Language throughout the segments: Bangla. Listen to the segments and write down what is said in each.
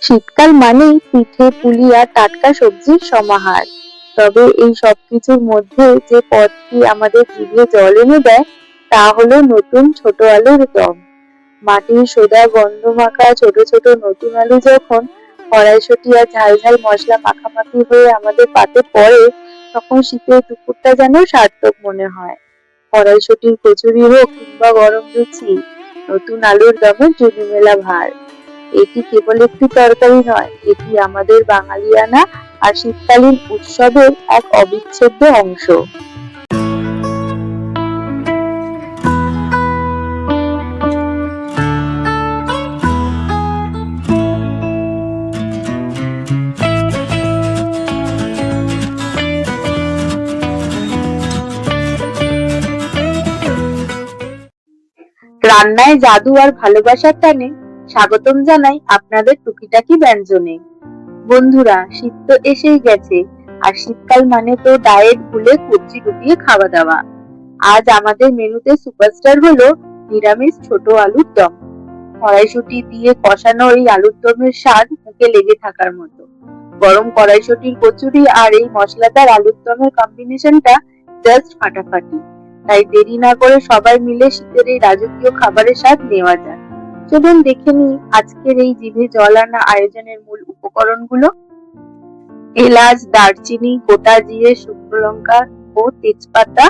শীতকাল মানেই পিঠে, পুলি আর টাটকা সবজির সমাহার। তবে এই সবকিছুর মধ্যে যে পদটি আমাদের জিভে জল এনে দেয় তা হলো নতুন ছোট আলুর দম। মাটির সোঁদা গন্ধ মাখা ছোট ছোট নতুন আলু যখন কড়াইশুঁটি আর ঝাল ঝাল মশলা মাখামাখি হয়ে আমাদের পাতে পড়ে, তখন শীতের দুপুরটা যেন সার্থক মনে হয়। কড়াইশুঁটির কচুরি হোক কিংবা গরম লুচি, নতুন আলুর দমে জুড়ি মেলা ভার। এটি কেবল একটি তরকারি নয়, এটি আমাদের বাঙালিয়ানা আর শীতকালীন উৎসবের এক অবিচ্ছেদ্য অংশ। রান্নায় জাদু আর ভালোবাসার টানে স্বাগতম জানাই আপনাদের টুকিটাকি ব্যঞ্জনে। বন্ধুরা, শীত তো এসেই গেছে, আর শীতকাল মানে তো ডায়েট ভুলে কবজি ডুবিয়ে খাওয়া দাওয়া। আজ আমাদের মেনুতে সুপারস্টার হলো নিরামিষ ছোট আলুর দম। কড়াইশুঁটি দিয়ে কষানো এই আলুর দমের স্বাদ মুখে লেগে থাকার মতো। গরম কড়াইশুঁটির কচুরি আর এই মশলাদার আলুর দমের কম্বিনেশনটা জাস্ট ফাটাফাটি। তাই দেরি না করে সবাই মিলে শীতের এই রাজকীয় খাবারের স্বাদ নেওয়া যাক। চলুন দেখে নিই আজকের এই জিভে জল আনা আয়োজনের মূল উপকরণগুলো। এলাচ, দারচিনি, গোটা জিরে, শুকনো লঙ্কা ও তেজপাতা,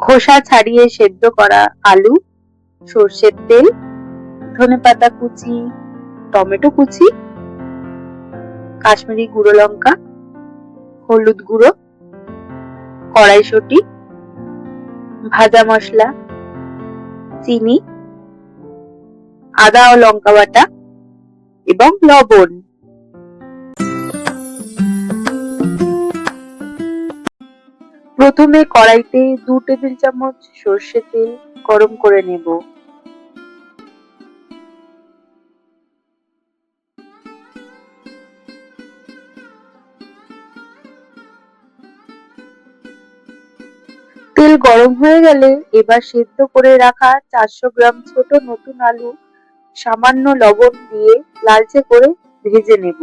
খোসা ছাড়িয়ে সেদ্ধ করা আলু, সর্ষের তেল, ধনেপাতা কুচি, টমেটো কুচি, কাশ্মীরি গুঁড়ো লঙ্কা, হলুদ গুঁড়ো, কড়াইশুঁটি, ভাজা মশলা, চিনি, আদা ও লঙ্কা বাটা এবং লবণ। প্রথমে কড়াইতে 2 টেবিল চামচ সর্ষের তেল গরম করে নেব। তেল গরম হয়ে গেলে এবার সেদ্ধ করে রাখা 400 গ্রাম ছোট নতুন আলু সামান্য লবণ দিয়ে লালচে করে ভেজে নেব।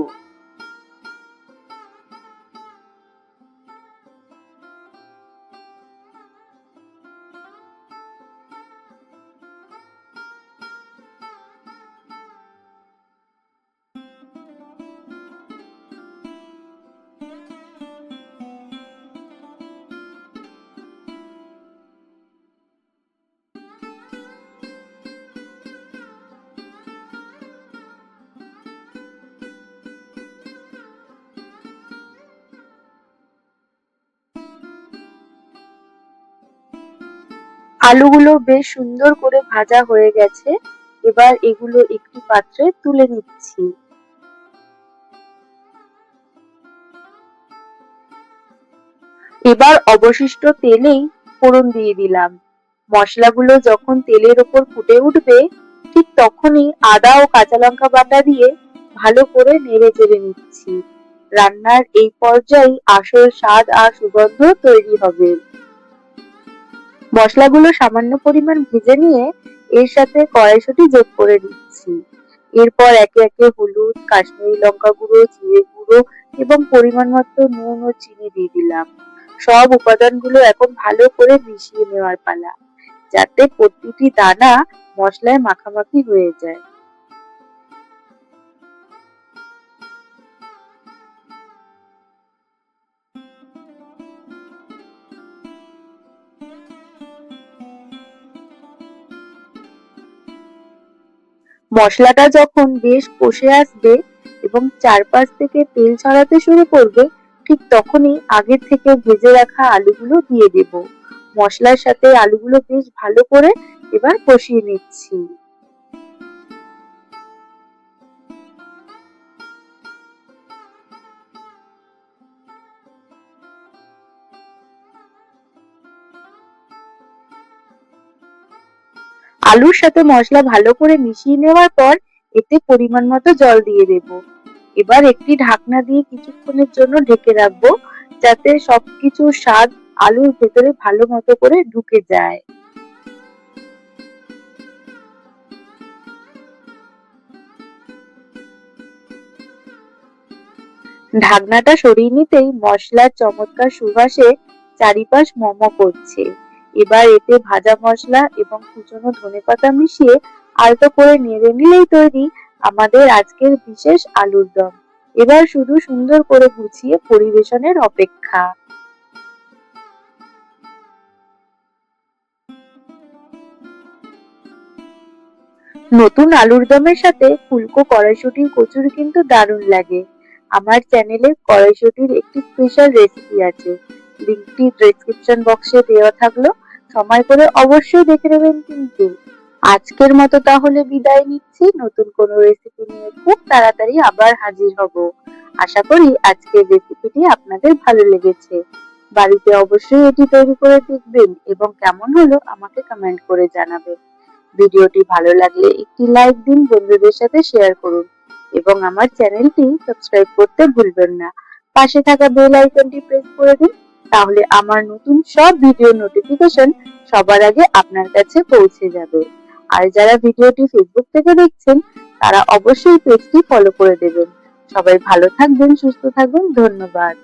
আলুগুলো বেশ সুন্দর করে ভাজা হয়ে গেছে। এবার এগুলো একটি পাত্রে তুলে নিচ্ছি। এবার অবশিষ্ট তেলেই ফোড়ন দিয়ে দিলাম। মশলাগুলো যখন তেলের ওপর ফুটে উঠবে, ঠিক তখনই আদা ও কাঁচা লঙ্কা বাটা দিয়ে ভালো করে নেড়ে চেড়ে নিচ্ছি। রান্নার এই পর্যায়ে আসল স্বাদ আর সুগন্ধ তৈরি হবে। মশলাগুলো সামান্য পরিমাণ ভেজে নিয়ে এর সাথে কড়াইশুঁটি যোগ করে দিচ্ছি। এরপর একে একে হলুদ, কাশ্মীরি লঙ্কা গুঁড়ো, জিরে গুঁড়ো এবং পরিমাণ মতো নুন ও চিনি দিয়ে দিলাম। সব উপাদানগুলো এখন ভালো করে মিশিয়ে নেওয়ার পালা, যাতে প্রতিটি দানা মশলায় মাখামাখি হয়ে যায়। মশলাটা যখন বেশ কষে আসবে এবং চারপাশ থেকে তেল ছড়াতে শুরু করবে, ঠিক তখনই আগের থেকে ভেজে রাখা আলুগুলো দিয়ে দেব। মশলার সাথে আলুগুলো বেশ ভালো করে এবার কষিয়ে নিচ্ছি। আলুর সাথে মশলা ভালো করে মিশিয়ে নেওয়ার পর এতে পরিমাণ মতো জল দিয়ে দেব। এবার একটি ঢাকনা দিয়ে কিছুক্ষণের জন্য ঢেকে রাখবো, যাতে সবকিছুর স্বাদ আলুর ভেতরে ভালো মতো করে ঢুকে যায়। ঢাকনাটা সরিয়ে নিতেই মশলার চমৎকার সুবাসে চারিপাশ মম করছে। এবার এতে ভাজা মশলা এবং কুচনো ধনেপাতা মিশিয়ে আলতো করে নেড়ে নিলেই তৈরি আমাদের আজকের বিশেষ আলুর দম। এবার শুধু সুন্দর করে গুছিয়ে পরিবেশনের অপেক্ষা। নতুন আলুর দমের সাথে ফুলকো কড়াইশুঁটির কচুরি কিন্তু দারুণ লাগে। আমার চ্যানেলে কড়াইশুঁটির একটি স্পেশাল রেসিপি আছে, লিংকটি ডেসক্রিপশন বক্সে দেওয়া থাকলো, সময় করে অবশ্যই দেখে নেবেন কিন্তু। আজকের মতো তাহলে বিদায় নিচ্ছি, নতুন কোনো রেসিপি নিয়ে খুব তাড়াতাড়ি আবার হাজির হব। আশা করি আজকের রেসিপিটি আপনাদের ভালো লেগেছে। বাড়িতে অবশ্যই এটি তৈরি করে দেখবেন এবং কেমন হলো আমাকে কমেন্ট করে জানাবেন। ভিডিওটি ভালো লাগলে একটি লাইক দিন, বন্ধুদের সাথে শেয়ার করুন এবং আমার চ্যানেলটি সাবস্ক্রাইব করতে ভুলবেন না। পাশে থাকা বেল আইকনটি প্রেস করে দিন, তাহলে আমার নতুন সব ভিডিও নোটিফিকেশন সবার আগে আপনার কাছে পৌঁছে যাবে। আর যারা ভিডিওটি ফেসবুক থেকে দেখছেন তারা অবশ্যই পেজটি ফলো করে দেবেন। সবাই ভালো থাকবেন, সুস্থ থাকবেন, ধন্যবাদ।